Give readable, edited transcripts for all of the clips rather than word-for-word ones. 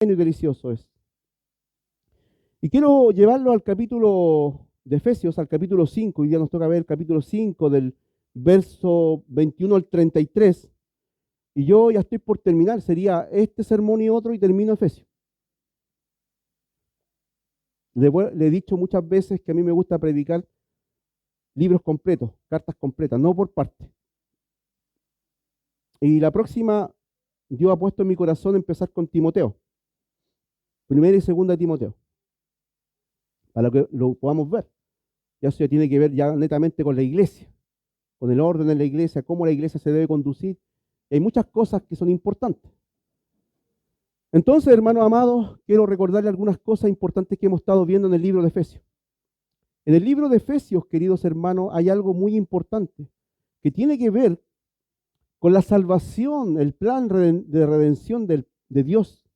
y delicioso es. Y quiero llevarlo al capítulo de Efesios, al capítulo 5. Hoy día nos toca ver el capítulo 5 del verso 21 al 33. Y yo ya estoy por terminar. Sería este sermón y otro y termino Efesios. Le he dicho muchas veces que a mí me gusta predicar libros completos, cartas completas, no por parte. Y la próxima, Dios ha puesto en mi corazón empezar con Timoteo. Primera y segunda de Timoteo. Para que lo podamos ver. Ya eso ya tiene que ver ya netamente con la iglesia, con el orden de la iglesia, cómo la iglesia se debe conducir. Hay muchas cosas que son importantes. Entonces, hermanos amados, quiero recordarle algunas cosas importantes que hemos estado viendo en el libro de Efesios. En el libro de Efesios, queridos hermanos, hay algo muy importante que tiene que ver con la salvación, el plan de redención de Dios.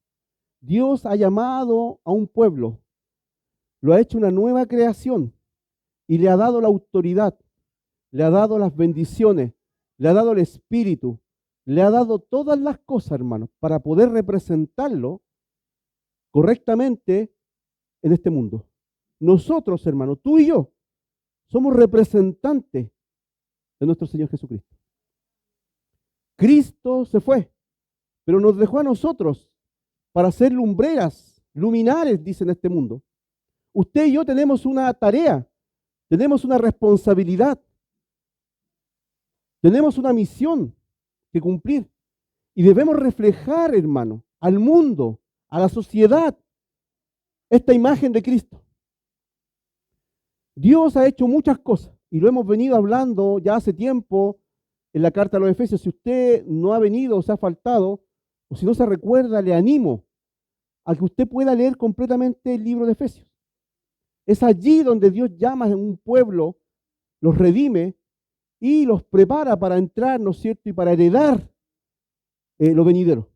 Dios ha llamado a un pueblo, lo ha hecho una nueva creación y le ha dado la autoridad, le ha dado las bendiciones, le ha dado el espíritu, le ha dado todas las cosas, hermanos, para poder representarlo correctamente en este mundo. Nosotros, hermanos, tú y yo, somos representantes de nuestro Señor Jesucristo. Cristo se fue, pero nos dejó a nosotros para ser lumbreras, luminares, dice en este mundo. Usted y yo tenemos una tarea, tenemos una responsabilidad, tenemos una misión que cumplir y debemos reflejar, hermano, al mundo, a la sociedad, esta imagen de Cristo. Dios ha hecho muchas cosas y lo hemos venido hablando ya hace tiempo en la carta a los Efesios. Si usted no ha venido o se ha faltado, o si no se recuerda, le animo a que usted pueda leer completamente el libro de Efesios. Es allí donde Dios llama a un pueblo, los redime y los prepara para entrar, ¿no es cierto?, y para heredar lo venidero.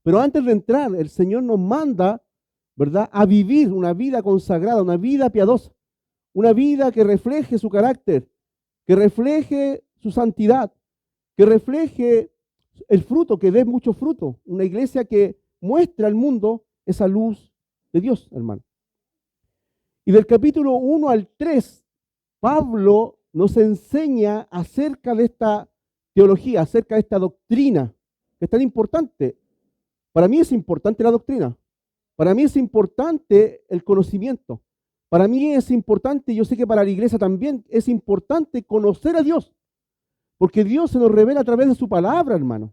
Pero antes de entrar, el Señor nos manda, ¿verdad?, a vivir una vida consagrada, una vida piadosa, una vida que refleje su carácter, que refleje su santidad, que refleje el fruto, que dé mucho fruto. Una iglesia que muestra al mundo esa luz de Dios, hermano. Y del capítulo 1 al 3, Pablo nos enseña acerca de esta teología, acerca de esta doctrina, que es tan importante. Para mí es importante la doctrina. Para mí es importante el conocimiento. Para mí es importante, yo sé que para la iglesia también es importante conocer a Dios. Porque Dios se nos revela a través de su palabra, hermano.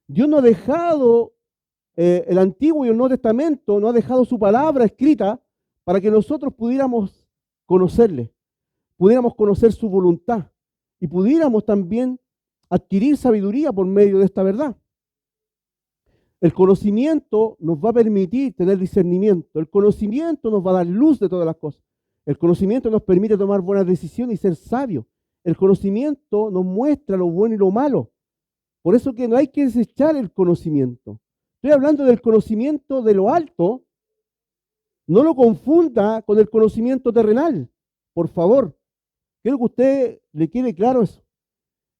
Dios no ha dejado el Antiguo y el Nuevo Testamento, no ha dejado su palabra escrita para que nosotros pudiéramos conocerle, pudiéramos conocer su voluntad y pudiéramos también adquirir sabiduría por medio de esta verdad. El conocimiento nos va a permitir tener discernimiento. El conocimiento nos va a dar luz de todas las cosas. El conocimiento nos permite tomar buenas decisiones y ser sabios. El conocimiento nos muestra lo bueno y lo malo. Por eso que no hay que desechar el conocimiento. Estoy hablando del conocimiento de lo alto. No lo confunda con el conocimiento terrenal. Por favor. Quiero que a usted le quede claro eso.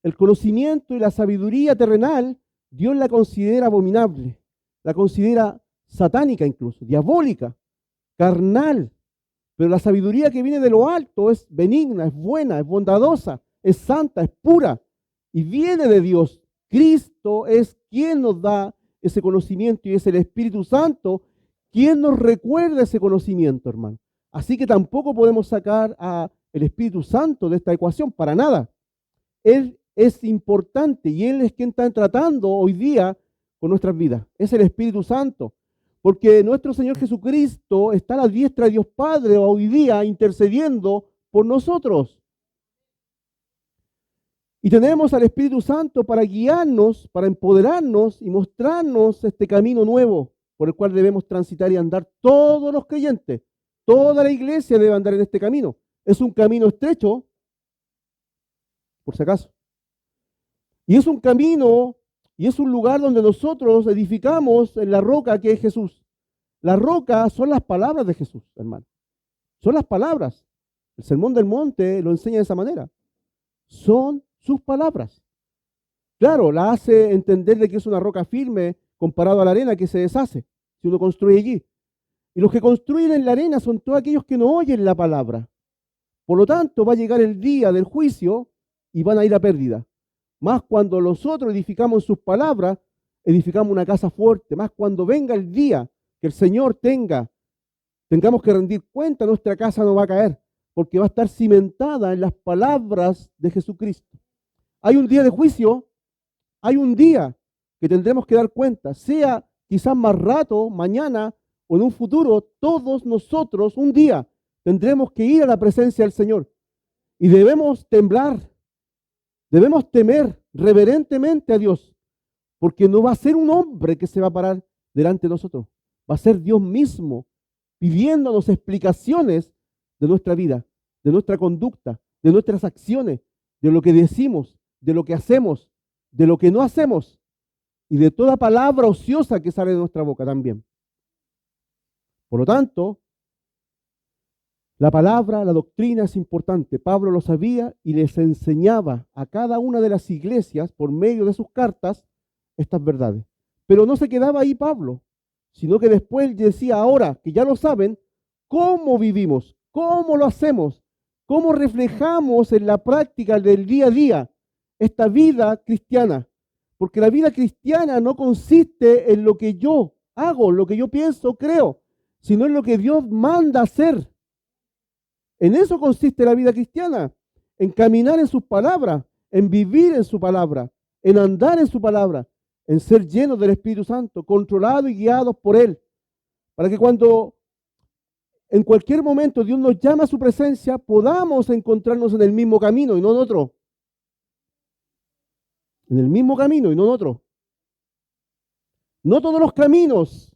El conocimiento y la sabiduría terrenal, Dios la considera abominable. La considera satánica incluso, diabólica, carnal. Pero la sabiduría que viene de lo alto es benigna, es buena, es bondadosa, es santa, es pura y viene de Dios. Cristo es quien nos da ese conocimiento y es el Espíritu Santo quien nos recuerda ese conocimiento, hermano. Así que tampoco podemos sacar al Espíritu Santo de esta ecuación, para nada. Él es importante y Él es quien está tratando hoy día con nuestras vidas. Es el Espíritu Santo. Porque nuestro Señor Jesucristo está a la diestra de Dios Padre hoy día intercediendo por nosotros. Y tenemos al Espíritu Santo para guiarnos, para empoderarnos y mostrarnos este camino nuevo por el cual debemos transitar y andar todos los creyentes. Toda la iglesia debe andar en este camino. Es un camino estrecho, por si acaso. Y es un camino y es un lugar donde nosotros edificamos en la roca que es Jesús. La roca son las palabras de Jesús, hermano. Son las palabras. El Sermón del Monte lo enseña de esa manera. Son sus palabras. Claro, la hace entender de que es una roca firme comparado a la arena que se deshace. si uno construye allí. Y los que construyen en la arena son todos aquellos que no oyen la palabra. Por lo tanto, va a llegar el día del juicio y van a ir a pérdida. Más cuando nosotros edificamos en sus palabras, edificamos una casa fuerte. Más cuando venga el día que el Señor tengamos que rendir cuenta, nuestra casa no va a caer, porque va a estar cimentada en las palabras de Jesucristo. Hay un día de juicio, hay un día que tendremos que dar cuenta, sea quizás más rato, mañana o en un futuro, todos nosotros un día tendremos que ir a la presencia del Señor. Y debemos temblar, debemos temer reverentemente a Dios, porque no va a ser un hombre que se va a parar delante de nosotros, va a ser Dios mismo pidiéndonos explicaciones de nuestra vida, de nuestra conducta, de nuestras acciones, de lo que decimos, de lo que hacemos, de lo que no hacemos y de toda palabra ociosa que sale de nuestra boca también. Por lo tanto, la palabra, la doctrina es importante. Pablo lo sabía y les enseñaba a cada una de las iglesias por medio de sus cartas estas verdades. Pero no se quedaba ahí Pablo, sino que después decía, ahora que ya lo saben, ¿cómo vivimos? ¿Cómo lo hacemos? ¿Cómo reflejamos en la práctica del día a día esta vida cristiana? Porque la vida cristiana no consiste en lo que yo hago, lo que yo pienso, creo, sino en lo que Dios manda hacer. En eso consiste la vida cristiana, en caminar en sus palabras, en vivir en su palabra, en andar en su palabra, en ser llenos del Espíritu Santo, controlados y guiados por Él, para que cuando en cualquier momento Dios nos llama a su presencia, podamos encontrarnos en el mismo camino y no en otro. En el mismo camino y no en otro. No todos los caminos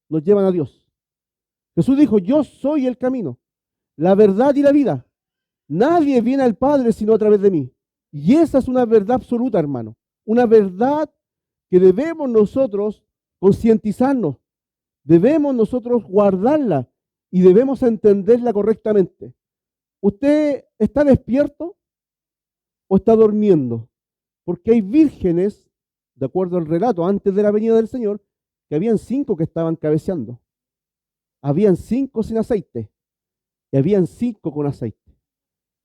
nos llevan a Dios. Jesús dijo, yo soy el camino, la verdad y la vida. Nadie viene al Padre sino a través de mí. Y esa es una verdad absoluta, hermano. Una verdad que debemos nosotros concientizarnos, debemos nosotros guardarla y debemos entenderla correctamente. ¿Usted está despierto o está durmiendo? Porque hay vírgenes, de acuerdo al relato, antes de la venida del Señor, que habían 5 que estaban cabeceando. Habían 5 sin aceite y habían 5 con aceite.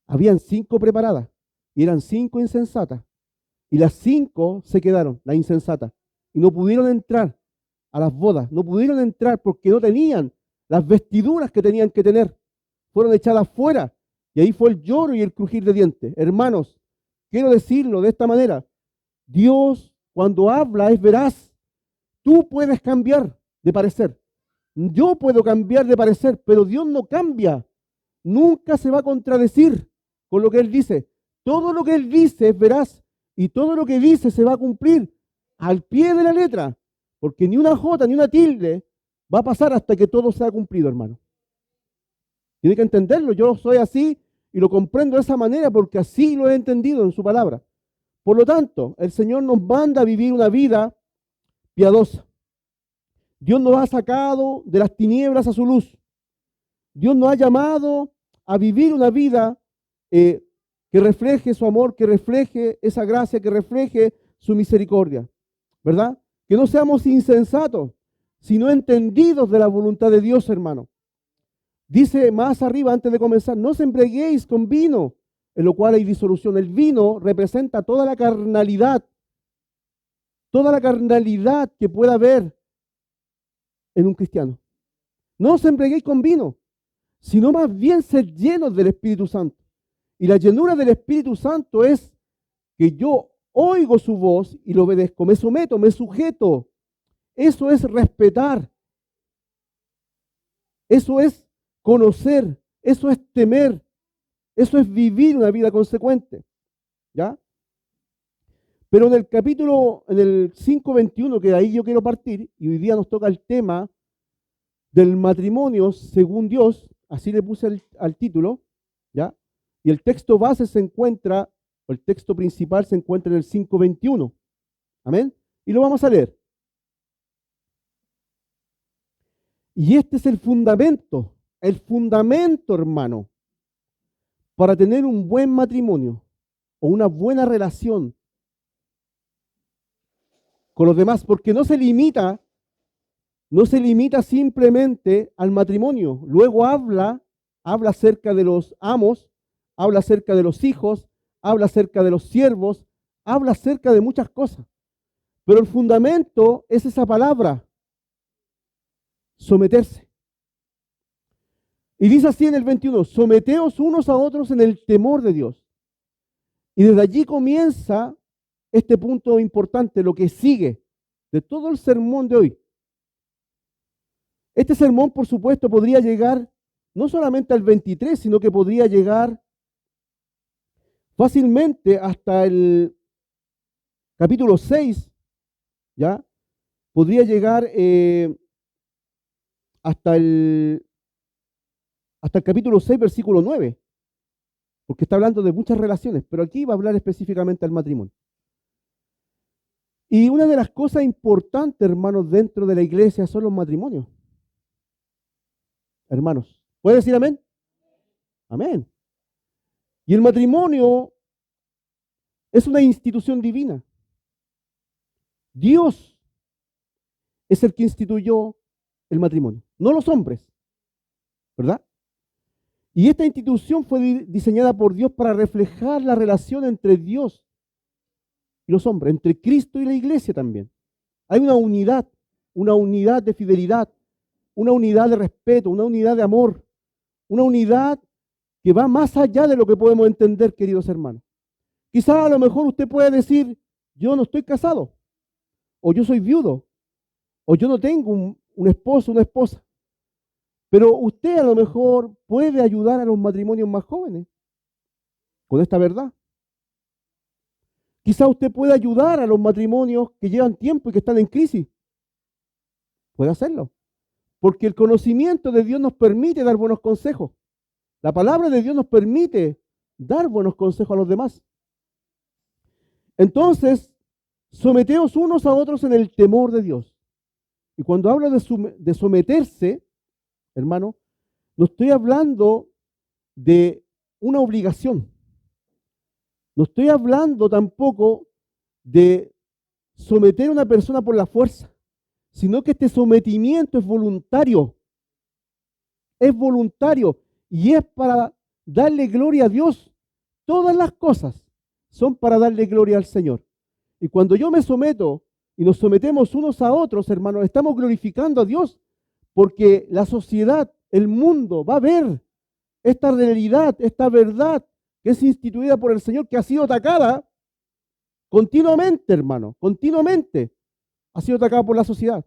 Habían 5 preparadas y eran 5 insensatas. Y las 5 se quedaron, las insensatas, y no pudieron entrar a las bodas, no pudieron entrar porque no tenían las vestiduras que tenían que tener. Fueron echadas fuera y ahí fue el lloro y el crujir de dientes. Hermanos, quiero decirlo de esta manera, Dios cuando habla es veraz. Tú puedes cambiar de parecer, yo puedo cambiar de parecer, pero Dios no cambia, nunca se va a contradecir con lo que Él dice. Todo lo que Él dice es veraz. Y todo lo que dice se va a cumplir al pie de la letra, porque ni una jota ni una tilde va a pasar hasta que todo sea cumplido, hermano. Tiene que entenderlo, yo soy así y lo comprendo de esa manera porque así lo he entendido en su palabra. Por lo tanto, el Señor nos manda a vivir una vida piadosa. Dios nos ha sacado de las tinieblas a su luz. Dios nos ha llamado a vivir una vida que refleje su amor, que refleje esa gracia, que refleje su misericordia, ¿verdad? Que no seamos insensatos, sino entendidos de la voluntad de Dios, hermano. Dice más arriba, antes de comenzar, no os embriaguéis con vino, en lo cual hay disolución. El vino representa toda la carnalidad que pueda haber en un cristiano. No os embriaguéis con vino, sino más bien ser llenos del Espíritu Santo. Y la llenura del Espíritu Santo es que yo oigo su voz y lo obedezco, me someto, me sujeto. Eso es respetar. Eso es conocer. Eso es temer. Eso es vivir una vida consecuente. ¿Ya? Pero en el capítulo, en el 5:21, que de ahí yo quiero partir, y hoy día nos toca el tema del matrimonio según Dios, así le puse al título, ¿ya? Y el texto base se encuentra, o el texto principal se encuentra en el 5:21. Amén. Y lo vamos a leer. Y este es el fundamento, hermano, para tener un buen matrimonio o una buena relación con los demás, porque no se limita no se limita simplemente al matrimonio. Luego habla acerca de los amos, habla acerca de los hijos, habla acerca de los siervos, habla acerca de muchas cosas. Pero el fundamento es esa palabra, someterse. Y dice así en el 21, someteos unos a otros en el temor de Dios. Y desde allí comienza este punto importante, lo que sigue de todo el sermón de hoy. Este sermón, por supuesto, podría llegar no solamente al 23, sino que podría llegar fácilmente hasta el capítulo 6, ¿ya? Podría llegar hasta el capítulo 6, versículo 9, porque está hablando de muchas relaciones, pero aquí va a hablar específicamente del matrimonio. Y una de las cosas importantes, hermanos, dentro de la iglesia son los matrimonios. Hermanos, ¿puede decir amén? Amén. Y el matrimonio es una institución divina. Dios es el que instituyó el matrimonio, no los hombres, ¿verdad? Y esta institución fue diseñada por Dios para reflejar la relación entre Dios y los hombres, entre Cristo y la iglesia también. Hay una unidad de fidelidad, una unidad de respeto, una unidad de amor, una unidad que va más allá de lo que podemos entender, queridos hermanos. Quizá a lo mejor usted puede decir, yo no estoy casado, o yo soy viudo, o yo no tengo un esposo, una esposa. Pero usted a lo mejor puede ayudar a los matrimonios más jóvenes con esta verdad. Quizá usted puede ayudar a los matrimonios que llevan tiempo y que están en crisis. Puede hacerlo. Porque el conocimiento de Dios nos permite dar buenos consejos. La palabra de Dios nos permite dar buenos consejos a los demás. Entonces, someteos unos a otros en el temor de Dios. Y cuando hablo de someterse, hermano, no estoy hablando de una obligación. No estoy hablando tampoco de someter a una persona por la fuerza, sino que este sometimiento es voluntario. Es voluntario y es para darle gloria a Dios. Todas las cosas son para darle gloria al Señor. Y cuando yo me someto y nos sometemos unos a otros, hermanos, estamos glorificando a Dios, porque la sociedad, el mundo va a ver esta realidad, esta verdad que es instituida por el Señor, que ha sido atacada continuamente, hermano, continuamente ha sido atacada por la sociedad.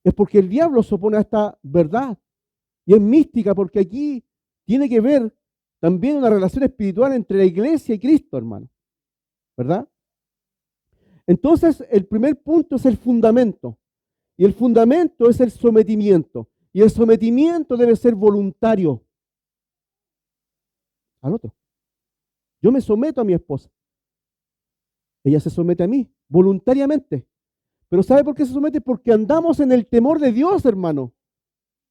Es porque el diablo se opone a esta verdad y es mística, porque aquí tiene que ver también una relación espiritual entre la iglesia y Cristo, hermano, ¿verdad? Entonces, el primer punto es el fundamento. Y el fundamento es el sometimiento. Y el sometimiento debe ser voluntario al otro. Yo me someto a mi esposa. Ella se somete a mí voluntariamente. Pero ¿sabe por qué se somete? Porque andamos en el temor de Dios, hermano.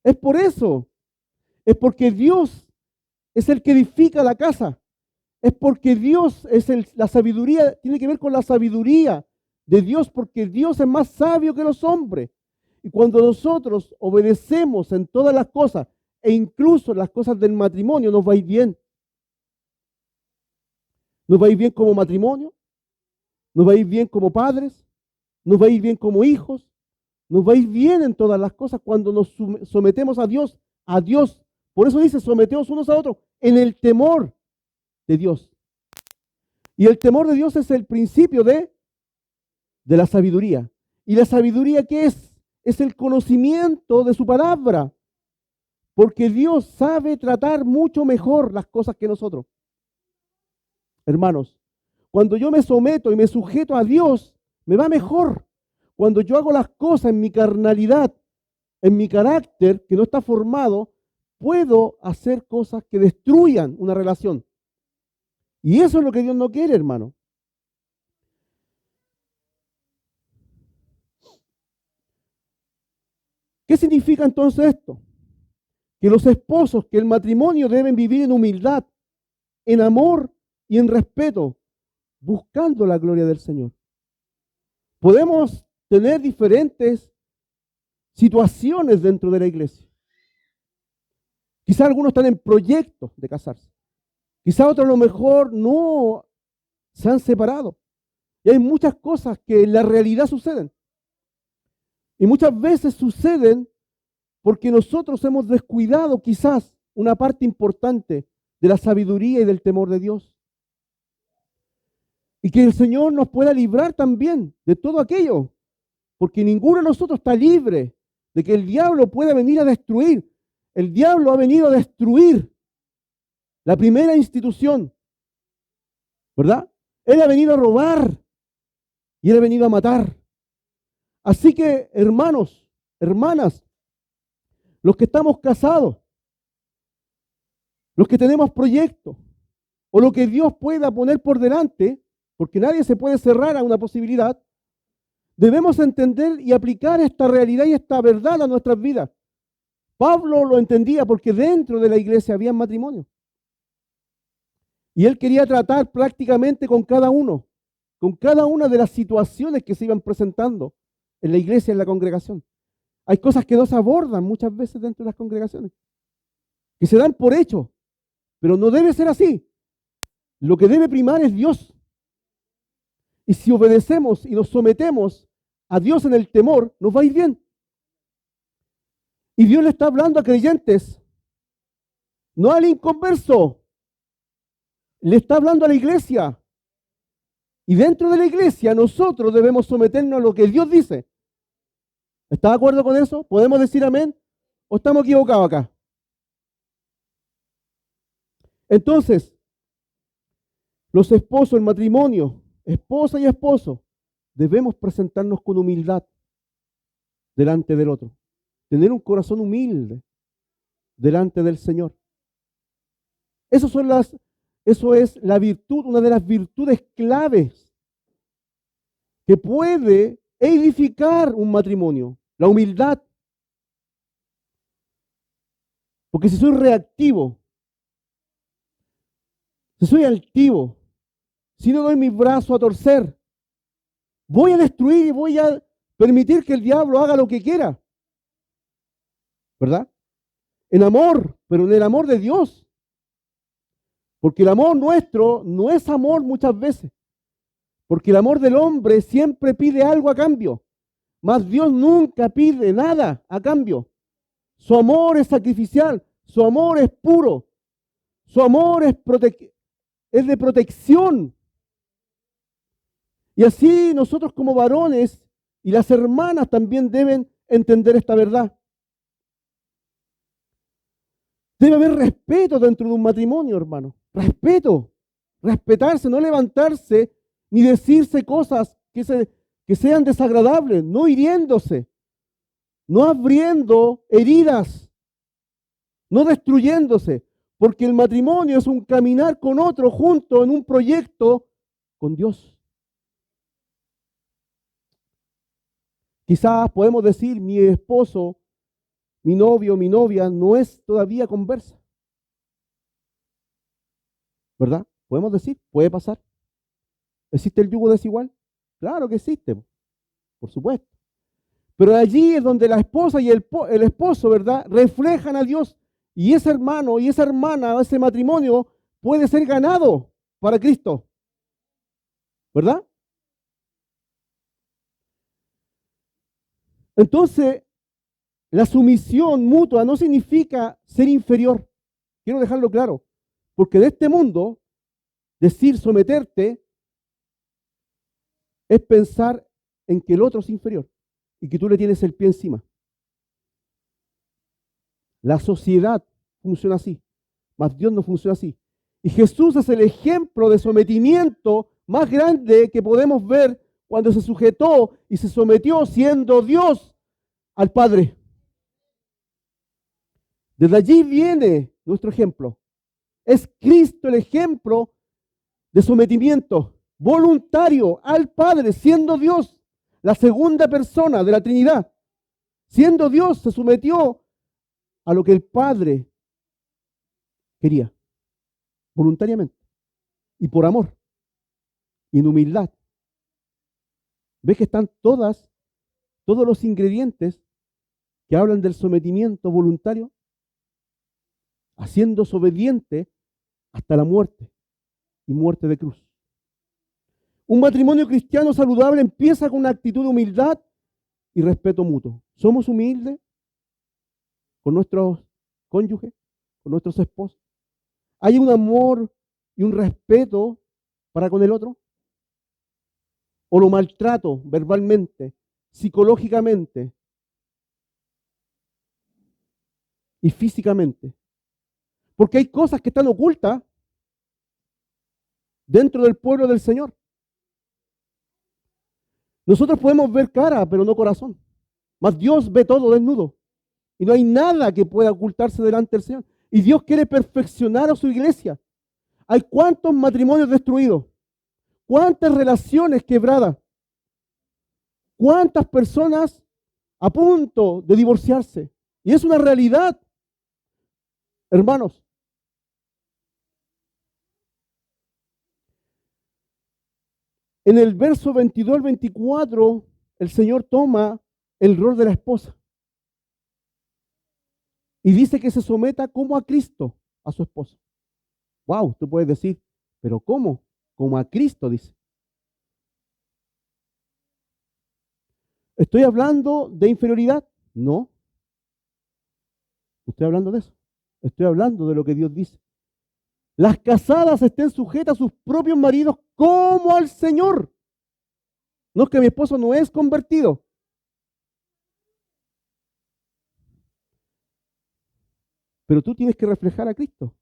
Es por eso. Es porque Dios es el que edifica la casa. Es porque Dios es la sabiduría, tiene que ver con la sabiduría de Dios, porque Dios es más sabio que los hombres. Y cuando nosotros obedecemos en todas las cosas, e incluso en las cosas del matrimonio, nos va a ir bien. Nos va a ir bien como matrimonio, nos va a ir bien como padres, nos va a ir bien como hijos, nos va a ir bien en todas las cosas cuando nos sometemos a Dios, a Dios. Por eso dice, someteos unos a otros en el temor de Dios. Y el temor de Dios es el principio de la sabiduría. ¿Y la sabiduría qué es? Es el conocimiento de su palabra. Porque Dios sabe tratar mucho mejor las cosas que nosotros. Hermanos, cuando yo me someto y me sujeto a Dios, me va mejor. Cuando yo hago las cosas en mi carnalidad, en mi carácter que no está formado, puedo hacer cosas que destruyan una relación. Y eso es lo que Dios no quiere, hermano. ¿Qué significa entonces esto? Que los esposos, que el matrimonio deben vivir en humildad, en amor y en respeto, buscando la gloria del Señor. Podemos tener diferentes situaciones dentro de la iglesia. Quizás algunos están en proyectos de casarse. Quizás otros a lo mejor no se han separado. Y hay muchas cosas que en la realidad suceden. Y muchas veces suceden porque nosotros hemos descuidado quizás una parte importante de la sabiduría y del temor de Dios. Y que el Señor nos pueda librar también de todo aquello, porque ninguno de nosotros está libre de que el diablo pueda venir a destruir. El diablo ha venido a destruir la primera institución, ¿verdad? Él ha venido a robar y él ha venido a matar. Así que, hermanos, hermanas, los que estamos casados, los que tenemos proyectos, o lo que Dios pueda poner por delante, porque nadie se puede cerrar a una posibilidad, debemos entender y aplicar esta realidad y esta verdad a nuestras vidas. Pablo lo entendía porque dentro de la iglesia había matrimonio. Y él quería tratar prácticamente con cada una de las situaciones que se iban presentando en la iglesia, en la congregación. Hay cosas que no se abordan muchas veces dentro de las congregaciones, que se dan por hecho, pero no debe ser así. Lo que debe primar es Dios. Y si obedecemos y nos sometemos a Dios en el temor, nos va a ir bien. Y Dios le está hablando a creyentes, no al inconverso. Le está hablando a la iglesia. Y dentro de la iglesia nosotros debemos someternos a lo que Dios dice. ¿Está de acuerdo con eso? ¿Podemos decir amén? ¿O estamos equivocados acá? Entonces, los esposos, el matrimonio, esposa y esposo, debemos presentarnos con humildad delante del otro. Tener un corazón humilde delante del Señor. Eso es la virtud, una de las virtudes claves que puede edificar un matrimonio, la humildad. Porque si soy reactivo, si soy altivo, si no doy mi brazo a torcer, voy a destruir y voy a permitir que el diablo haga lo que quiera. ¿Verdad? En amor, pero en el amor de Dios. Porque el amor nuestro no es amor muchas veces. Porque el amor del hombre siempre pide algo a cambio. Mas Dios nunca pide nada a cambio. Su amor es sacrificial. Su amor es puro. Su amor es de protección. Y así nosotros como varones y las hermanas también deben entender esta verdad. Debe haber respeto dentro de un matrimonio, hermano. Respeto. Respetarse, no levantarse ni decirse cosas que sean desagradables, no hiriéndose, no abriendo heridas, no destruyéndose, porque el matrimonio es un caminar con otro junto en un proyecto con Dios. Quizás podemos decir, mi esposo, mi novio, mi novia no es todavía conversa. ¿Verdad? Podemos decir, puede pasar. ¿Existe el yugo desigual? Claro que existe, por supuesto. Pero allí es donde la esposa y el esposo, ¿verdad?, reflejan a Dios. Y ese hermano y esa hermana, ese matrimonio, puede ser ganado para Cristo. ¿Verdad? Entonces, la sumisión mutua no significa ser inferior. Quiero dejarlo claro. Porque de este mundo, decir someterte es pensar en que el otro es inferior y que tú le tienes el pie encima. La sociedad funciona así, mas Dios no funciona así. Y Jesús es el ejemplo de sometimiento más grande que podemos ver cuando se sujetó y se sometió siendo Dios al Padre. Desde allí viene nuestro ejemplo. Es Cristo el ejemplo de sometimiento voluntario al Padre, siendo Dios, la segunda persona de la Trinidad. Siendo Dios, se sometió a lo que el Padre quería, voluntariamente, y por amor, y en humildad. ¿Ves que están todos los ingredientes que hablan del sometimiento voluntario, haciéndose obediente hasta la muerte y muerte de cruz. Un matrimonio cristiano saludable empieza con una actitud de humildad y respeto mutuo. ¿Somos humildes con nuestros cónyuges, con nuestros esposos? ¿Hay un amor y un respeto para con el otro? ¿O lo maltrato verbalmente, psicológicamente y físicamente? Porque hay cosas que están ocultas dentro del pueblo del Señor. Nosotros podemos ver cara, pero no corazón. Mas Dios ve todo desnudo. Y no hay nada que pueda ocultarse delante del Señor. Y Dios quiere perfeccionar a su iglesia. Hay cuántos matrimonios destruidos, cuántas relaciones quebradas, cuántas personas a punto de divorciarse. Y es una realidad, hermanos. En el verso 22 al 24, el Señor toma el rol de la esposa y dice que se someta como a Cristo a su esposo. Wow, tú puedes decir, pero ¿cómo? Como a Cristo, dice. ¿Estoy hablando de inferioridad? No. No estoy hablando de eso. Estoy hablando de lo que Dios dice. Las casadas estén sujetas a sus propios maridos como al Señor. No es que mi esposo no es convertido. Pero tú tienes que reflejar a Cristo.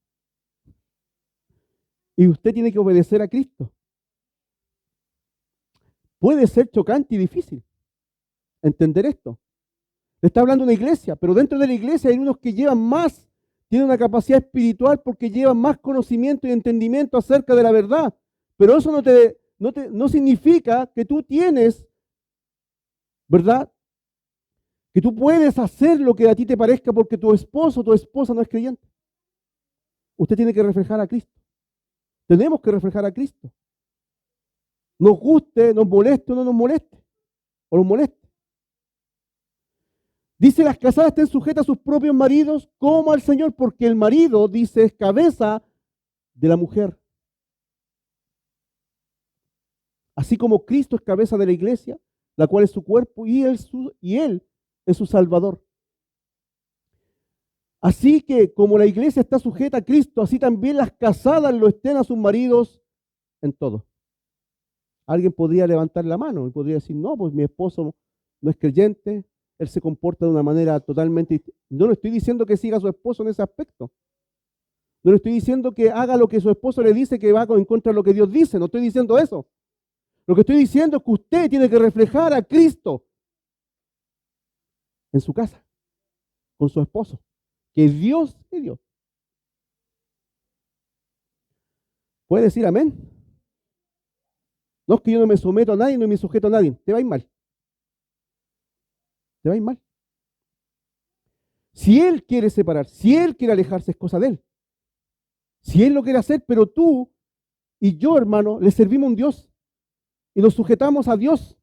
Y usted tiene que obedecer a Cristo. Puede ser chocante y difícil entender esto. Le está hablando una iglesia, pero dentro de la iglesia hay unos que llevan más, tienen una capacidad espiritual porque llevan más conocimiento y entendimiento acerca de la verdad. Pero eso no significa que tú tienes, ¿verdad? Que tú puedes hacer lo que a ti te parezca porque tu esposo o tu esposa no es creyente. Usted tiene que reflejar a Cristo. Tenemos que reflejar a Cristo. Nos guste, nos moleste o no nos moleste. O nos moleste. Dice, las casadas estén sujetas a sus propios maridos como al Señor, porque el marido, dice, es cabeza de la mujer. Así como Cristo es cabeza de la iglesia, la cual es su cuerpo, y Él es su Salvador. Así que como la iglesia está sujeta a Cristo, así también las casadas lo estén a sus maridos en todo. Alguien podría levantar la mano y podría decir, no, pues mi esposo no es creyente, él se comporta de una manera totalmente distinta. No le estoy diciendo que siga a su esposo en ese aspecto. No le estoy diciendo que haga lo que su esposo le dice, que va en contra de lo que Dios dice. No estoy diciendo eso. Lo que estoy diciendo es que usted tiene que reflejar a Cristo en su casa, con su esposo. Que Dios es Dios. ¿Puede decir amén? No es que yo no me someto a nadie, no me sujeto a nadie. Te va a ir mal. Te va a ir mal. Si él quiere separar, si él quiere alejarse, es cosa de él. Si él lo quiere hacer, pero tú y yo, hermano, le servimos a un Dios y nos sujetamos a Dios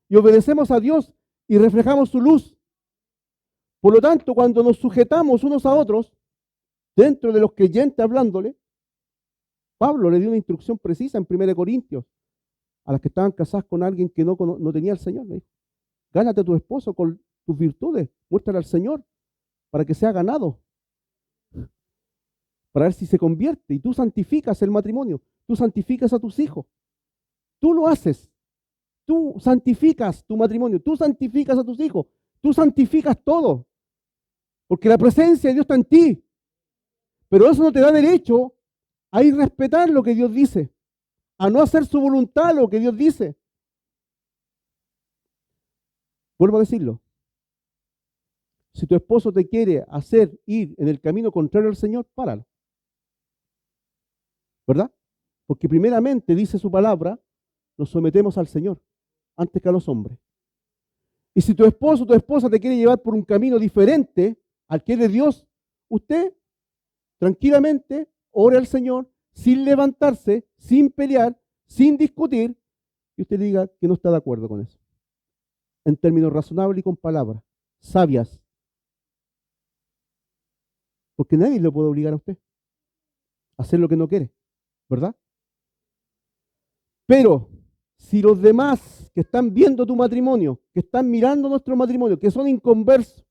y obedecemos a Dios y reflejamos su luz. Por lo tanto, cuando nos sujetamos unos a otros, dentro de los creyentes hablándole, Pablo le dio una instrucción precisa en 1 Corintios a las que estaban casadas con alguien que no tenía al Señor. Le dijo, gánate a tu esposo con tus virtudes, muéstrale al Señor para que sea ganado, para ver si se convierte. Y tú santificas el matrimonio, tú santificas a tus hijos, tú lo haces, tú santificas tu matrimonio, tú santificas a tus hijos, tú santificas todo, porque la presencia de Dios está en ti. Pero eso no te da derecho a irrespetar lo que Dios dice, a no hacer su voluntad lo que Dios dice. Vuelvo a decirlo. Si tu esposo te quiere hacer ir en el camino contrario al Señor, páralo. ¿Verdad? Porque primeramente, dice su palabra, nos sometemos al Señor antes que a los hombres. Y si tu esposo o tu esposa te quiere llevar por un camino diferente al que es de Dios, usted tranquilamente ore al Señor sin levantarse, sin pelear, sin discutir, y usted diga que no está de acuerdo con eso. En términos razonables y con palabras sabias Porque nadie le puede obligar a usted a hacer lo que no quiere, ¿verdad? Pero si los demás que están viendo tu matrimonio, que están mirando nuestro matrimonio, que son inconversos,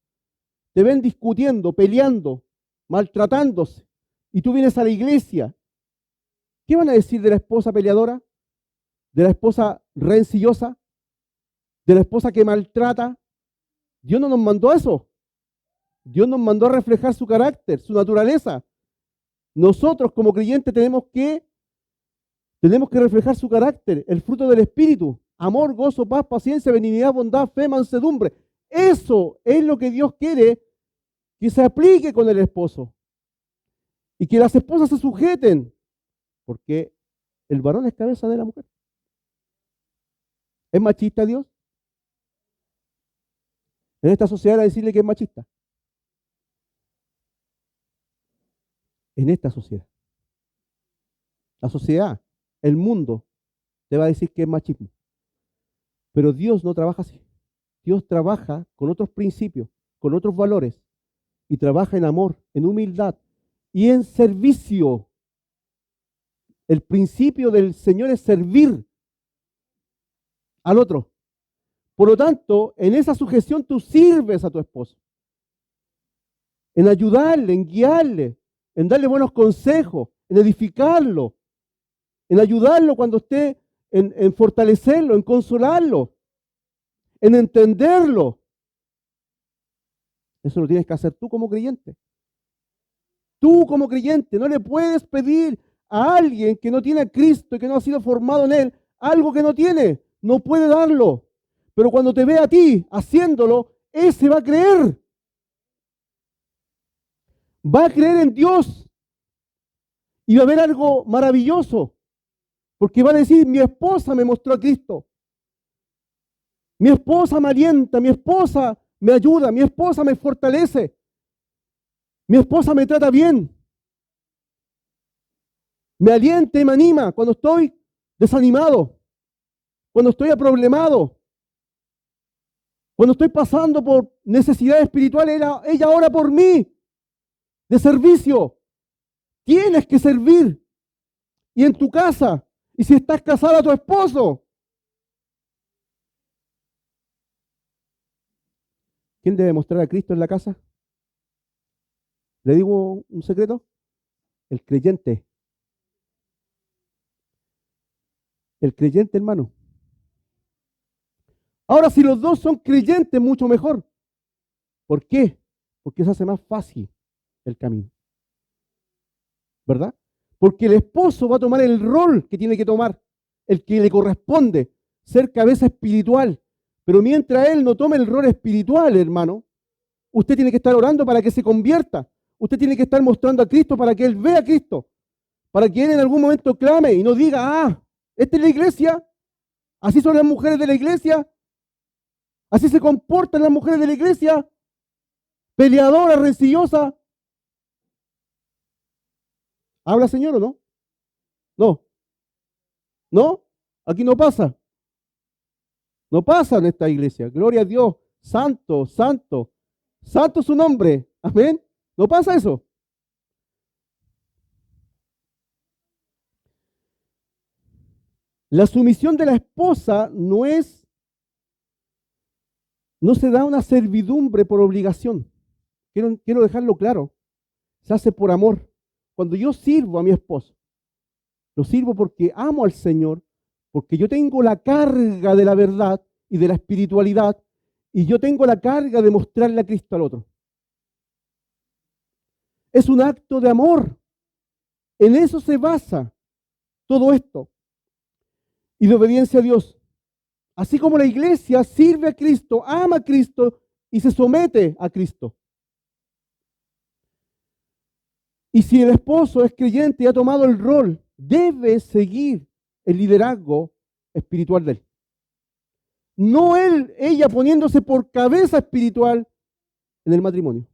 te ven discutiendo, peleando, maltratándose, y tú vienes a la iglesia, ¿qué van a decir de la esposa peleadora? ¿De la esposa rencillosa? ¿De la esposa que maltrata? Dios no nos mandó a eso. Dios nos mandó a reflejar su carácter, su naturaleza. Nosotros como creyentes tenemos que reflejar su carácter, el fruto del Espíritu: amor, gozo, paz, paciencia, benignidad, bondad, fe, mansedumbre. Eso es lo que Dios quiere que se aplique con el esposo. Y que las esposas se sujeten, porque el varón es cabeza de la mujer. ¿Es machista Dios? En esta sociedad a decirle que es machista. En esta sociedad. La sociedad, el mundo, te va a decir que es machismo. Pero Dios no trabaja así. Dios trabaja con otros principios, con otros valores, y trabaja en amor, en humildad y en servicio. El principio del Señor es servir al otro. Por lo tanto, en esa sujeción tú sirves a tu esposo, en ayudarle, en guiarle, en darle buenos consejos, en edificarlo, en ayudarlo cuando esté, en fortalecerlo, en consolarlo, en entenderlo. Eso lo tienes que hacer tú como creyente. Tú como creyente no le puedes pedir a alguien que no tiene a Cristo y que no ha sido formado en Él algo que no tiene. No puede darlo. Pero cuando te ve a ti haciéndolo, ese va a creer. Va a creer en Dios. Y va a ver algo maravilloso. Porque va a decir: mi esposa me mostró a Cristo. Mi esposa me alienta, mi esposa me ayuda, mi esposa me fortalece. Mi esposa me trata bien. Me alienta y me anima cuando estoy desanimado, cuando estoy aproblemado, cuando estoy pasando por necesidades espirituales. Ella ora por mí, de servicio. Tienes que servir. Y en tu casa, y si estás casada, a tu esposo. ¿Quién debe mostrar a Cristo en la casa? ¿Le digo un secreto? El creyente. El creyente, hermano. Ahora, si los dos son creyentes, mucho mejor. ¿Por qué? Porque se hace más fácil el camino. ¿Verdad? Porque el esposo va a tomar el rol que tiene que tomar, el que le corresponde, ser cabeza espiritual. Pero mientras él no tome el rol espiritual, hermano, usted tiene que estar orando para que se convierta. Usted tiene que estar mostrando a Cristo para que él vea a Cristo. Para que él en algún momento clame y no diga: ah, esta es la iglesia, así son las mujeres de la iglesia, así se comportan las mujeres de la iglesia, peleadoras, rencillosas. ¿Habla, Señor, o no? No. ¿No? Aquí no pasa. No pasa en esta iglesia. Gloria a Dios. Santo, santo. Santo su nombre. Amén. No pasa eso. La sumisión de la esposa no se da una servidumbre por obligación. Quiero dejarlo claro. Se hace por amor. Cuando yo sirvo a mi esposo, lo sirvo porque amo al Señor, porque yo tengo la carga de la verdad y de la espiritualidad, y yo tengo la carga de mostrarle a Cristo al otro. Es un acto de amor. En eso se basa todo esto. Y de obediencia a Dios. Así como la iglesia sirve a Cristo, ama a Cristo y se somete a Cristo. Y si el esposo es creyente y ha tomado el rol, debe seguir el liderazgo espiritual de él. No ella poniéndose por cabeza espiritual en el matrimonio.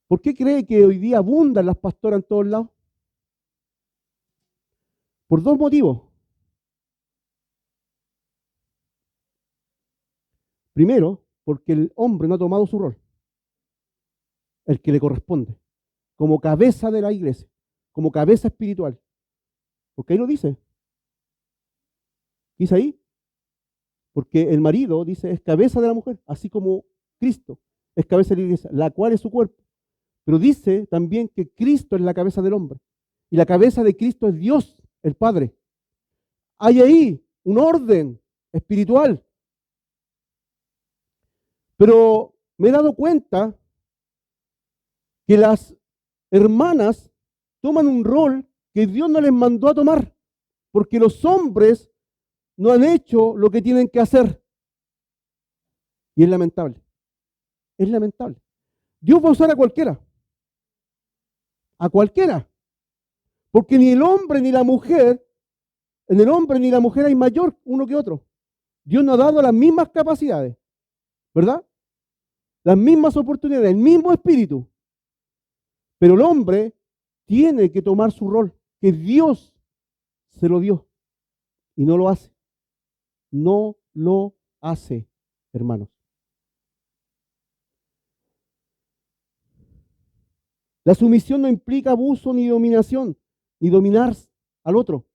¿Por qué cree que hoy día abundan las pastoras en todos lados? Por dos motivos. Primero, porque el hombre no ha tomado su rol. el que le corresponde, como cabeza de la iglesia, como cabeza espiritual. Porque ahí lo dice. Dice ahí. Porque el marido, dice, es cabeza de la mujer, así como Cristo es cabeza de la iglesia, la cual es su cuerpo. Pero dice también que Cristo es la cabeza del hombre. Y la cabeza de Cristo es Dios, el Padre. Hay ahí un orden espiritual. Pero me he dado cuenta que las hermanas toman un rol que Dios no les mandó a tomar, porque los hombres no han hecho lo que tienen que hacer. Y es lamentable. Es lamentable. Dios va a usar a cualquiera. A cualquiera. Porque ni el hombre ni la mujer, en el hombre ni la mujer hay mayor uno que otro. Dios nos ha dado las mismas capacidades, ¿verdad? Las mismas oportunidades, el mismo espíritu. Pero el hombre tiene que tomar su rol, que Dios se lo dio. Y no lo hace. No lo hace, hermanos. La sumisión no implica abuso ni dominación, ni dominar al otro,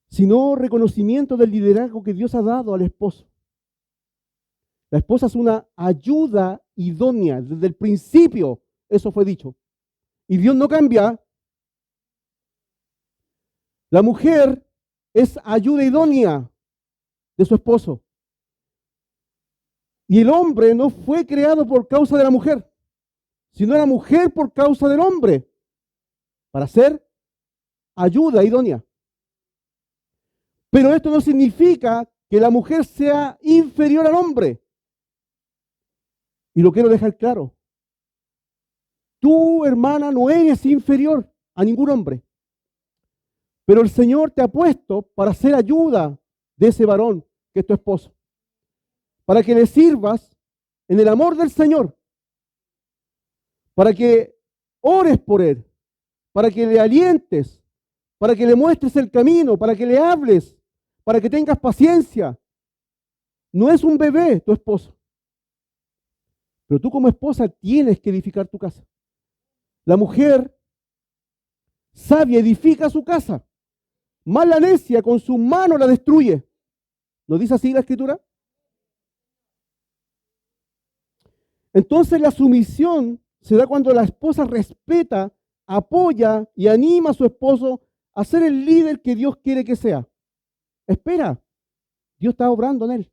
sino reconocimiento del liderazgo que Dios ha dado al esposo. La esposa es una ayuda idónea, desde el principio eso fue dicho. Y Dios no cambia. La mujer es ayuda idónea de su esposo. Y el hombre no fue creado por causa de la mujer, sino la mujer por causa del hombre, para ser ayuda idónea. Pero esto no significa que la mujer sea inferior al hombre. Y lo quiero dejar claro. Tú, hermana, no eres inferior a ningún hombre. Pero el Señor te ha puesto para ser ayuda de ese varón que es tu esposo. Para que le sirvas en el amor del Señor. Para que ores por él. Para que le alientes. Para que le muestres el camino. Para que le hables. Para que tengas paciencia. No es un bebé tu esposo. Pero tú como esposa tienes que edificar tu casa. La mujer sabia edifica su casa. Más la necia con su mano la destruye. ¿No dice así la Escritura? Entonces la sumisión se da cuando la esposa respeta, apoya y anima a su esposo a ser el líder que Dios quiere que sea. Espera, Dios está obrando en él.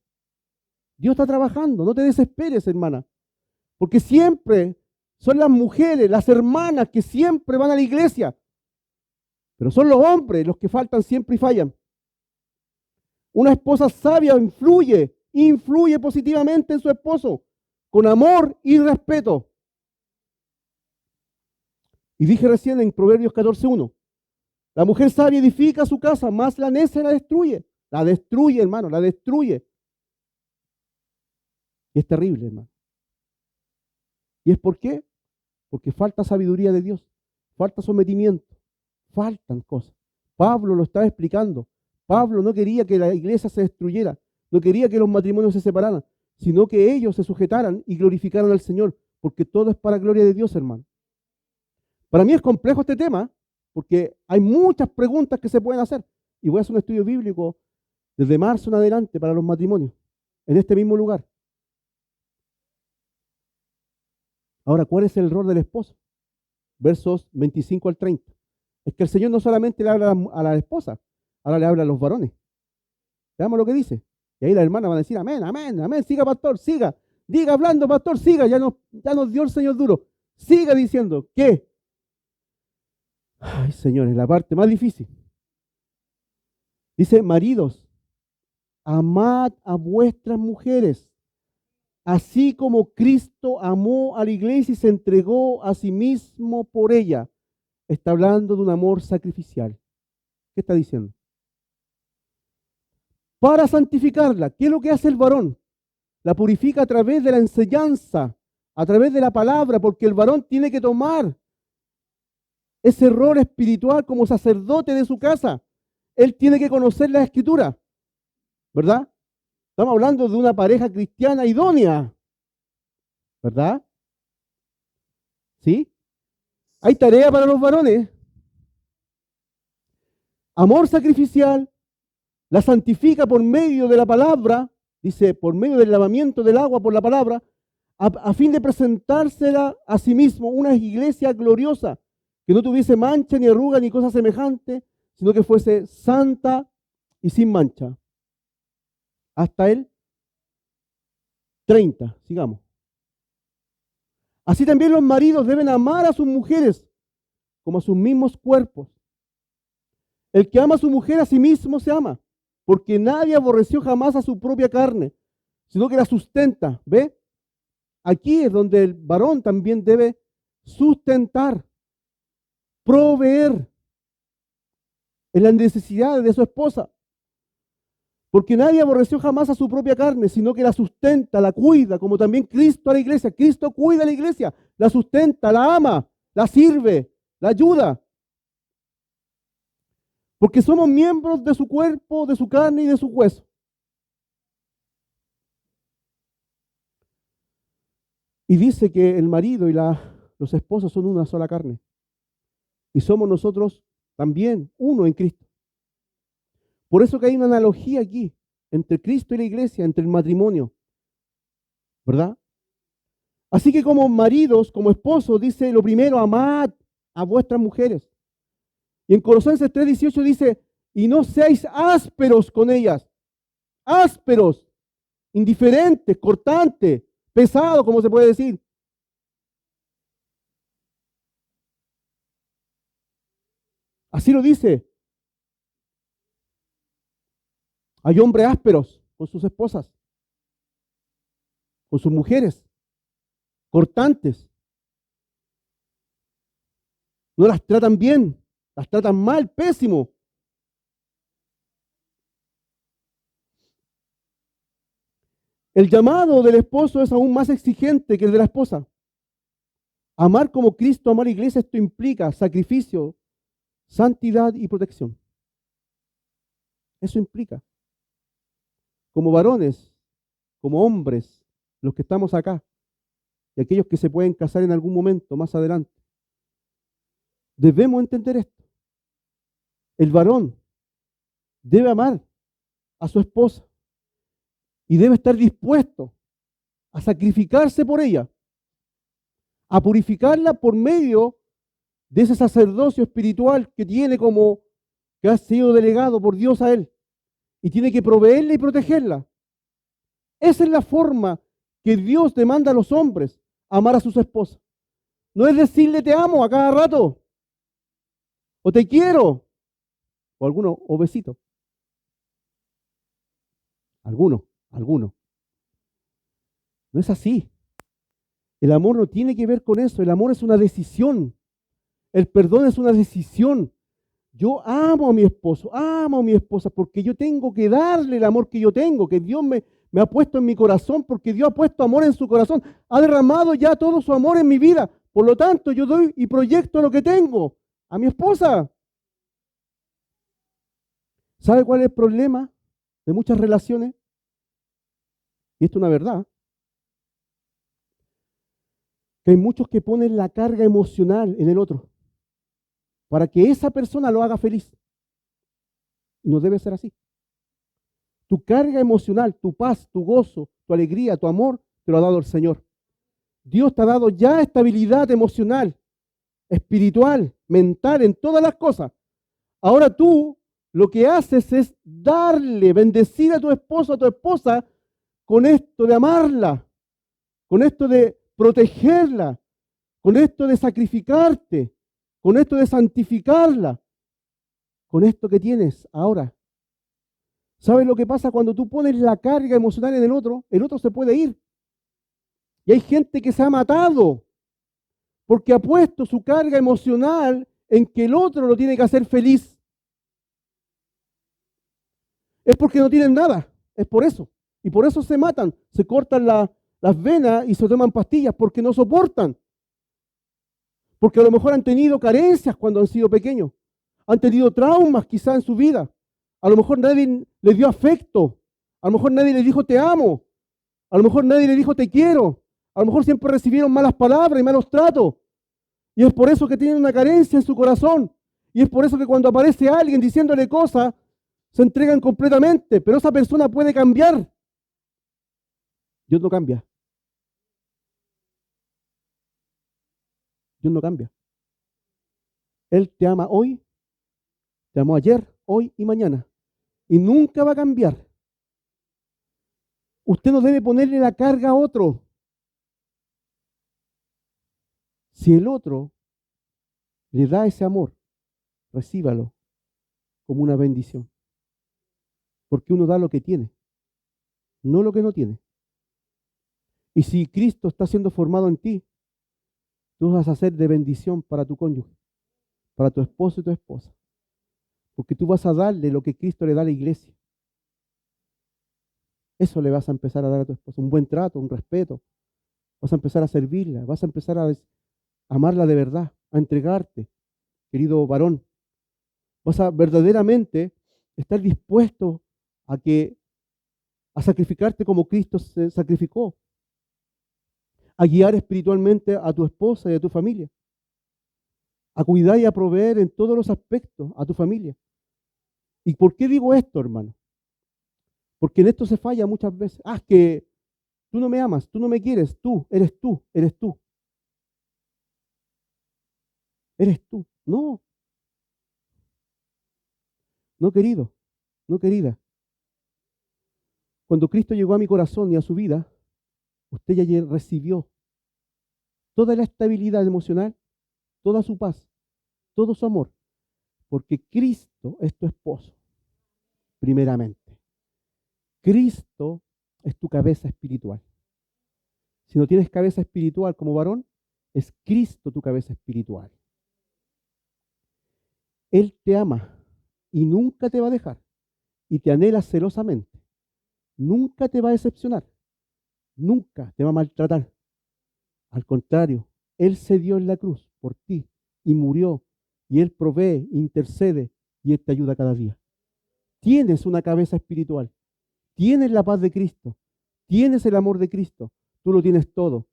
Dios está trabajando, no te desesperes, hermana. Porque siempre son las mujeres, las hermanas que siempre van a la iglesia. Pero son los hombres los que faltan siempre y fallan. Una esposa sabia influye positivamente en su esposo, con amor y respeto. Y dije recién en Proverbios 14:1, la mujer sabia edifica su casa, más la necia la destruye. La destruye, hermano, la destruye. Y es terrible, hermano. ¿Y es por qué? Porque falta sabiduría de Dios, falta sometimiento, faltan cosas. Pablo lo estaba explicando. Pablo no quería que la iglesia se destruyera, no quería que los matrimonios se separaran, sino que ellos se sujetaran y glorificaran al Señor, porque todo es para gloria de Dios, hermano. Para mí es complejo este tema, porque hay muchas preguntas que se pueden hacer, y voy a hacer un estudio bíblico desde marzo en adelante para los matrimonios, en este mismo lugar. Ahora, ¿cuál es el rol del esposo? Versos 25 al 30. Es que el Señor no solamente le habla a la esposa, ahora le habla a los varones. Veamos lo que dice. Y ahí la hermana va a decir, amén, amén, amén, siga pastor, siga. Diga hablando, pastor, siga. Ya nos dio el Señor duro. Siga diciendo, ¿qué? Ay, señores, la parte más difícil. Dice, maridos, amad a vuestras mujeres, así como Cristo amó a la iglesia y se entregó a sí mismo por ella. Está hablando de un amor sacrificial. ¿Qué está diciendo? Para santificarla. ¿Qué es lo que hace el varón? La purifica a través de la enseñanza, a través de la palabra, porque el varón tiene que tomar ese rol espiritual como sacerdote de su casa. Él tiene que conocer la Escritura, ¿verdad? Estamos hablando de una pareja cristiana idónea, ¿verdad? ¿Sí? Hay tarea para los varones. Amor sacrificial, la santifica por medio de la palabra, dice, por medio del lavamiento del agua por la palabra, a fin de presentársela a sí mismo una iglesia gloriosa, que no tuviese mancha ni arruga ni cosa semejante, sino que fuese santa y sin mancha. Hasta el 30, sigamos. Así también los maridos deben amar a sus mujeres como a sus mismos cuerpos. El que ama a su mujer a sí mismo se ama, porque nadie aborreció jamás a su propia carne, sino que la sustenta. ¿Ve? Aquí es donde el varón también debe sustentar, proveer en las necesidades de su esposa. Porque nadie aborreció jamás a su propia carne, sino que la sustenta, la cuida, como también Cristo a la iglesia. Cristo cuida a la iglesia, la sustenta, la ama, la sirve, la ayuda. Porque somos miembros de su cuerpo, de su carne y de su hueso. Y dice que el marido y los esposos son una sola carne. Y somos nosotros también uno en Cristo. Por eso que hay una analogía aquí entre Cristo y la iglesia, entre el matrimonio, ¿verdad? Así que como maridos, como esposos, dice lo primero, amad a vuestras mujeres. Y en Colosenses 3:18 dice, y no seáis ásperos con ellas, ásperos, indiferentes, cortantes, pesados, como se puede decir. Así lo dice. Hay hombres ásperos con sus esposas, con sus mujeres, cortantes. No las tratan bien, las tratan mal, pésimo. El llamado del esposo es aún más exigente que el de la esposa. Amar como Cristo amó a la iglesia, esto implica sacrificio, santidad y protección. Eso implica. Como varones, como hombres, los que estamos acá, y aquellos que se pueden casar en algún momento más adelante, debemos entender esto. El varón debe amar a su esposa y debe estar dispuesto a sacrificarse por ella, a purificarla por medio de ese sacerdocio espiritual que tiene como que ha sido delegado por Dios a él, y tiene que proveerla y protegerla. Esa es la forma que Dios demanda a los hombres, amar a sus esposas. No es decirle te amo a cada rato, o te quiero, o algunos, o besito. Algunos. No es así. El amor no tiene que ver con eso. El amor es una decisión. El perdón es una decisión. Yo amo a mi esposo, amo a mi esposa, porque yo tengo que darle el amor que yo tengo, que Dios me ha puesto en mi corazón, porque Dios ha puesto amor en su corazón. Ha derramado ya todo su amor en mi vida. Por lo tanto, yo doy y proyecto lo que tengo a mi esposa. ¿Sabe cuál es el problema de muchas relaciones? Y esto es una verdad. Que hay muchos que ponen la carga emocional en el otro para que esa persona lo haga feliz. Y no debe ser así. Tu carga emocional, tu paz, tu gozo, tu alegría, tu amor, te lo ha dado el Señor. Dios te ha dado ya estabilidad emocional, espiritual, mental, en todas las cosas. Ahora tú lo que haces es darle, bendecir a tu esposo, a tu esposa, con esto de amarla, con esto de protegerla, con esto de sacrificarte, con esto de santificarla, con esto que tienes ahora. ¿Sabes lo que pasa cuando tú pones la carga emocional en el otro? El otro se puede ir. Y hay gente que se ha matado porque ha puesto su carga emocional en que el otro lo tiene que hacer feliz. Es porque no tienen nada, es por eso. Y por eso se matan, se cortan las venas y se toman pastillas porque no soportan. Porque a lo mejor han tenido carencias cuando han sido pequeños. Han tenido traumas quizá en su vida. A lo mejor nadie les dio afecto. A lo mejor nadie les dijo te amo. A lo mejor nadie les dijo te quiero. A lo mejor siempre recibieron malas palabras y malos tratos. Y es por eso que tienen una carencia en su corazón. Y es por eso que cuando aparece alguien diciéndole cosas, se entregan completamente. Pero esa persona puede cambiar. Dios no cambia. Dios no cambia. Él te ama hoy, te amó ayer, hoy y mañana. Y nunca va a cambiar. Usted no debe ponerle la carga a otro. Si el otro le da ese amor, recíbalo como una bendición. Porque uno da lo que tiene, no lo que no tiene. Y si Cristo está siendo formado en ti, tú vas a ser de bendición para tu cónyuge, para tu esposo y tu esposa. Porque tú vas a darle lo que Cristo le da a la iglesia. Eso le vas a empezar a dar a tu esposa, un buen trato, un respeto. Vas a empezar a servirla, vas a empezar a amarla de verdad, a entregarte, querido varón. Vas a verdaderamente estar dispuesto a sacrificarte como Cristo se sacrificó, a guiar espiritualmente a tu esposa y a tu familia, a cuidar y a proveer en todos los aspectos a tu familia. ¿Y por qué digo esto, hermano? Porque en esto se falla muchas veces. Es que tú no me amas, tú no me quieres, eres tú, eres tú. Eres tú. No, no querido, no querida. Cuando Cristo llegó a mi corazón y a su vida, usted ya recibió toda la estabilidad emocional, toda su paz, todo su amor, porque Cristo es tu esposo, primeramente. Cristo es tu cabeza espiritual. Si no tienes cabeza espiritual como varón, es Cristo tu cabeza espiritual. Él te ama y nunca te va a dejar y te anhela celosamente. Nunca te va a decepcionar, nunca te va a maltratar. Al contrario, Él se dio en la cruz por ti y murió, y Él provee, intercede, y Él te ayuda cada día. Tienes una cabeza espiritual, tienes la paz de Cristo, tienes el amor de Cristo, tú lo tienes todo.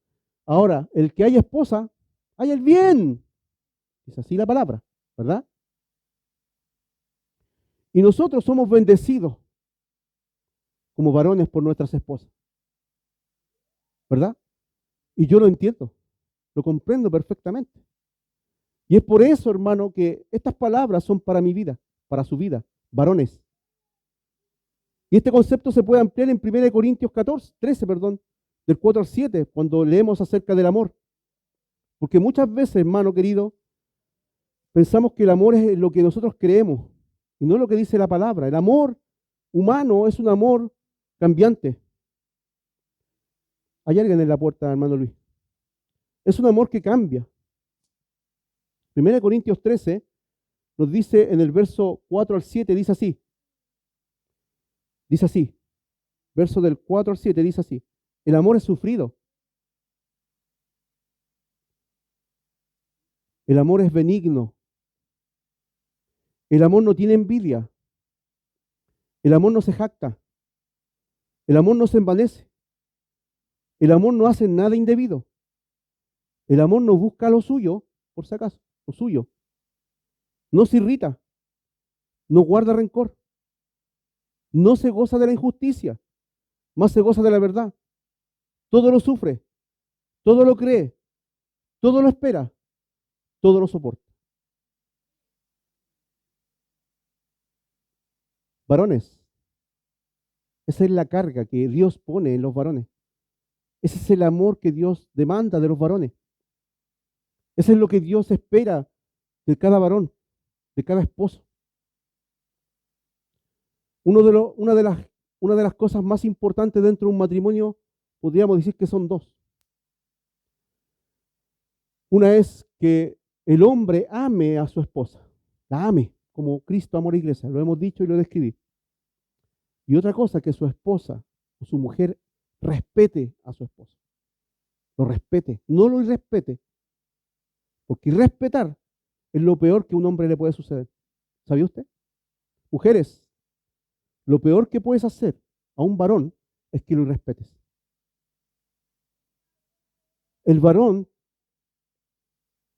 Ahora, el que haya esposa, hay el bien. Es así la palabra, ¿verdad? Y nosotros somos bendecidos como varones por nuestras esposas, ¿verdad? Y yo lo entiendo, lo comprendo perfectamente. Y es por eso, hermano, que estas palabras son para mi vida, para su vida, varones. Y este concepto se puede ampliar en 1 Corintios 13, del 4 al 7, cuando leemos acerca del amor. Porque muchas veces, hermano querido, pensamos que el amor es lo que nosotros creemos y no lo que dice la palabra. El amor humano es un amor cambiante. Hay alguien en la puerta, hermano Luis. Es un amor que cambia. 1 Corintios 13 nos dice en el verso 4 al 7, dice así, verso del 4 al 7 dice así: el amor es sufrido, el amor es benigno, el amor no tiene envidia, el amor no se jacta, el amor no se envanece, el amor no hace nada indebido, el amor no busca lo suyo, por si acaso, lo suyo, no se irrita, no guarda rencor, no se goza de la injusticia, más se goza de la verdad. Todo lo sufre, todo lo cree, todo lo espera, todo lo soporta. Varones, esa es la carga que Dios pone en los varones. Ese es el amor que Dios demanda de los varones. Ese es lo que Dios espera de cada varón, de cada esposo. Una de las cosas más importantes dentro de un matrimonio, podríamos decir que son dos. Una es que el hombre ame a su esposa, la ame, como Cristo amó a la iglesia, lo hemos dicho y lo describí. Y otra cosa, que su esposa o su mujer respete a su esposo. Lo respete, no lo irrespete. Porque irrespetar es lo peor que a un hombre le puede suceder. ¿Sabía usted? Mujeres, lo peor que puedes hacer a un varón es que lo irrespetes. El varón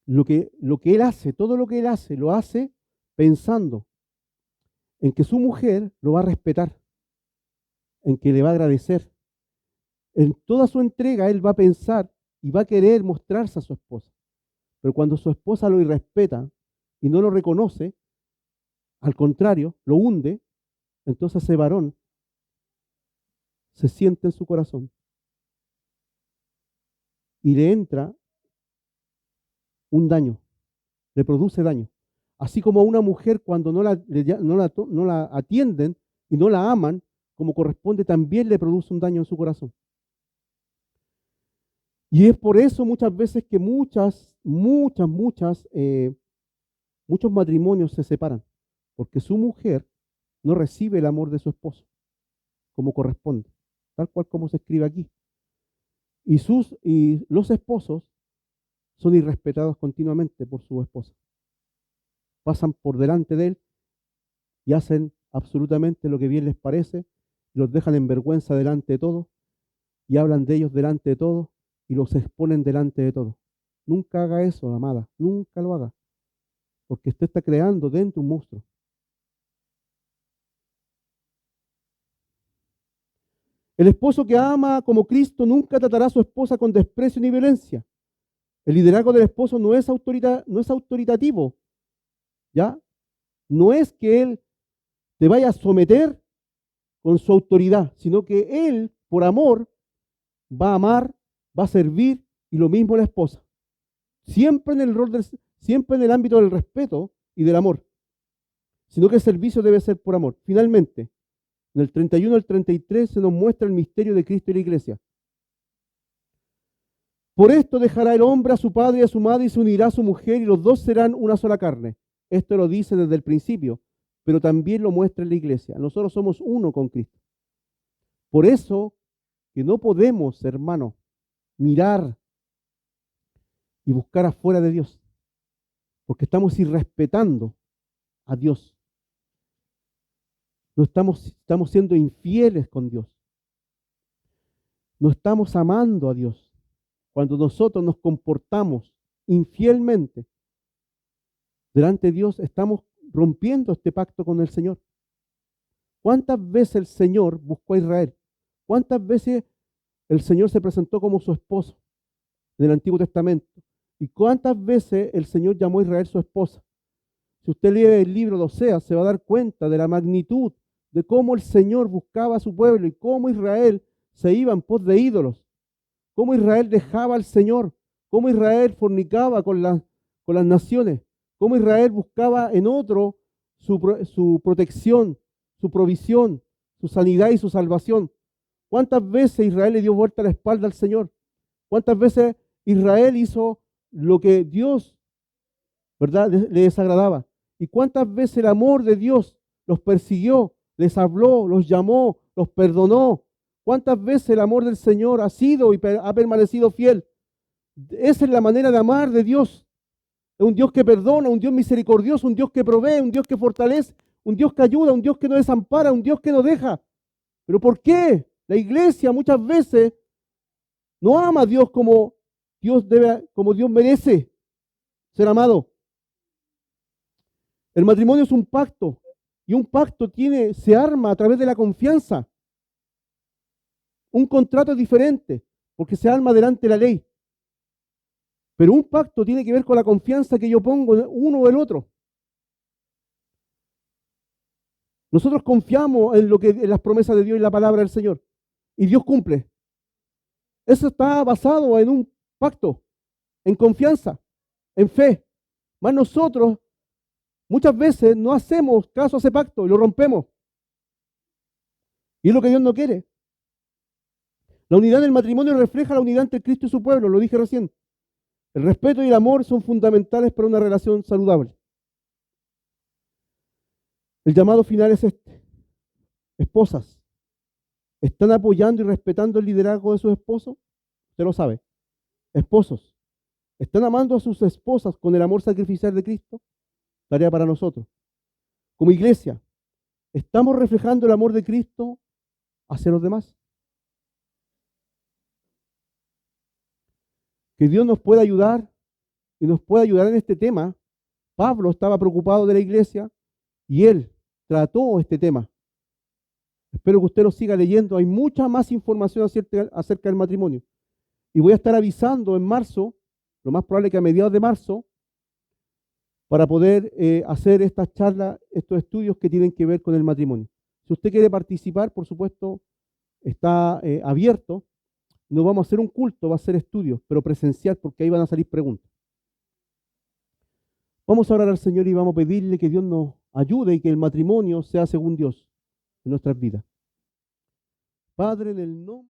lo que él hace, todo lo que él hace, lo hace pensando en que su mujer lo va a respetar, en que le va a agradecer. En toda su entrega él va a pensar y va a querer mostrarse a su esposa. Pero cuando su esposa lo irrespeta y no lo reconoce, al contrario, lo hunde, entonces ese varón se siente en su corazón y le entra un daño, le produce daño. Así como a una mujer cuando no la atienden y no la aman como corresponde, también le produce un daño en su corazón. Y es por eso muchas veces que muchos matrimonios se separan, porque su mujer no recibe el amor de su esposo como corresponde, tal cual como se escribe aquí. Y los esposos son irrespetados continuamente por su esposa. Pasan por delante de él y hacen absolutamente lo que bien les parece, los dejan en vergüenza delante de todos y hablan de ellos delante de todos y los exponen delante de todos. Nunca haga eso, amada, nunca lo haga, porque usted está creando dentro un monstruo. El esposo que ama como Cristo nunca tratará a su esposa con desprecio ni violencia. El liderazgo del esposo no es autoritativo, ¿ya? No es que él te vaya a someter con su autoridad, sino que él, por amor, va a amar, va a servir, y lo mismo la esposa. Siempre siempre en el ámbito del respeto y del amor, sino que el servicio debe ser por amor. Finalmente, en el 31 al 33 se nos muestra el misterio de Cristo y la iglesia. Por esto dejará el hombre a su padre y a su madre y se unirá a su mujer y los dos serán una sola carne. Esto lo dice desde el principio, pero también lo muestra en la iglesia. Nosotros somos uno con Cristo. Por eso que no podemos, hermano, mirar y buscar afuera de Dios, porque estamos irrespetando a Dios. No estamos siendo infieles con Dios. No estamos amando a Dios. Cuando nosotros nos comportamos infielmente delante de Dios, estamos rompiendo este pacto con el Señor. ¿Cuántas veces el Señor buscó a Israel? ¿Cuántas veces el Señor se presentó como su esposo en el Antiguo Testamento? ¿Y cuántas veces el Señor llamó a Israel su esposa? Si usted lee el libro de Oseas, se va a dar cuenta de la magnitud de cómo el Señor buscaba a su pueblo y cómo Israel se iba en pos de ídolos, cómo Israel dejaba al Señor, cómo Israel fornicaba con las naciones, cómo Israel buscaba en otro su protección, su provisión, su sanidad y su salvación. ¿Cuántas veces Israel le dio vuelta la espalda al Señor? ¿Cuántas veces Israel hizo lo que Dios, ¿verdad?, le desagradaba? ¿Y cuántas veces el amor de Dios los persiguió, les habló, los llamó, los perdonó? ¿Cuántas veces el amor del Señor ha sido y ha permanecido fiel? Esa es la manera de amar de Dios. Es un Dios que perdona, un Dios misericordioso, un Dios que provee, un Dios que fortalece, un Dios que ayuda, un Dios que no desampara, un Dios que no deja. ¿Pero por qué? La iglesia muchas veces no ama a Dios como como Dios merece ser amado. El matrimonio es un pacto y un pacto se arma a través de la confianza. Un contrato es diferente porque se arma delante de la ley. Pero un pacto tiene que ver con la confianza que yo pongo en uno o el otro. Nosotros confiamos en las promesas de Dios y la palabra del Señor. Y Dios cumple. Eso está basado en un pacto, en confianza, en fe. Más nosotros muchas veces no hacemos caso a ese pacto y lo rompemos. Y es lo que Dios no quiere. La unidad del matrimonio refleja la unidad entre Cristo y su pueblo, lo dije recién. El respeto y el amor son fundamentales para una relación saludable. El llamado final es este. Esposas, ¿están apoyando y respetando el liderazgo de sus esposos? Usted lo sabe. Esposos, ¿están amando a sus esposas con el amor sacrificial de Cristo? Tarea para nosotros. Como iglesia, ¿estamos reflejando el amor de Cristo hacia los demás? Que Dios nos pueda ayudar y nos puede ayudar en este tema. Pablo estaba preocupado de la iglesia y él trató este tema. Espero que usted lo siga leyendo. Hay mucha más información acerca del matrimonio. Y voy a estar avisando en marzo, lo más probable que a mediados de marzo, para poder hacer estas charlas, estos estudios que tienen que ver con el matrimonio. Si usted quiere participar, por supuesto, está abierto. No vamos a hacer un culto, va a ser estudios, pero presencial, porque ahí van a salir preguntas. Vamos a orar al Señor y vamos a pedirle que Dios nos ayude y que el matrimonio sea según Dios en nuestras vidas. Padre, en el nombre